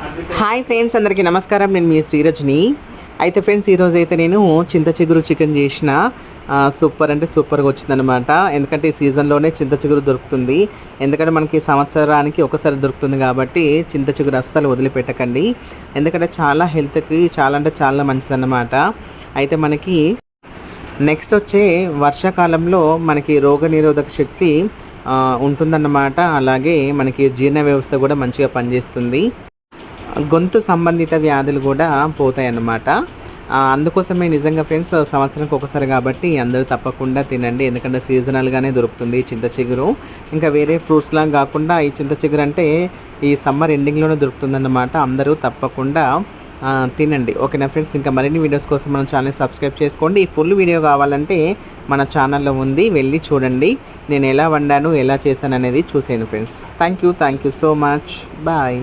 Hi friends, అందరికీ నమస్కారం. నేను మీ శ్రీరజని. అయితే ఫ్రెండ్స్, ఈరోజు అయితే నేను చింత చిగురు చికెన్ చేసిన. సూపర్ అంటే సూపర్గా వచ్చిందనమాట. ఎందుకంటే ఈ సీజన్లోనే చింత చిగురు దొరుకుతుంది. ఎందుకంటే మనకి సంవత్సరానికి ఒకసారి దొరుకుతుంది కాబట్టి చింత చిగురు అస్సలు వదిలిపెట్టకండి. ఎందుకంటే చాలా హెల్త్కి చాలా అంటే చాలా మంచిదన్నమాట. అయితే మనకి నెక్స్ట్ వచ్చే వర్షాకాలంలో మనకి రోగనిరోధక శక్తి ఉంటుందన్నమాట. అలాగే మనకి జీర్ణ వ్యవస్థ కూడా మంచిగా పనిచేస్తుంది. గొంతు సంబంధిత వ్యాధులు కూడా పోతాయి అన్నమాట. అందుకోసమే నిజంగా ఫ్రెండ్స్, సంవత్సరానికి ఒకసారి కాబట్టి అందరూ తప్పకుండా తినండి. ఎందుకంటే సీజనల్గానే దొరుకుతుంది చింత చిగురు. ఇంకా వేరే ఫ్రూట్స్లా కాకుండా ఈ చింత చిగురు అంటే ఈ సమ్మర్ ఎండింగ్లోనే దొరుకుతుందన్నమాట. అందరూ తప్పకుండా తినండి. ఓకేనా ఫ్రెండ్స్, ఇంకా మరిన్ని వీడియోస్ కోసం మన ఛానల్ సబ్స్క్రైబ్ చేసుకోండి. ఈ ఫుల్ వీడియో కావాలంటే మన ఛానల్లో ఉంది, వెళ్ళి చూడండి. నేను ఎలా వండాను, ఎలా చేశాను అనేది చూసాను friends. Thank you so much. Bye.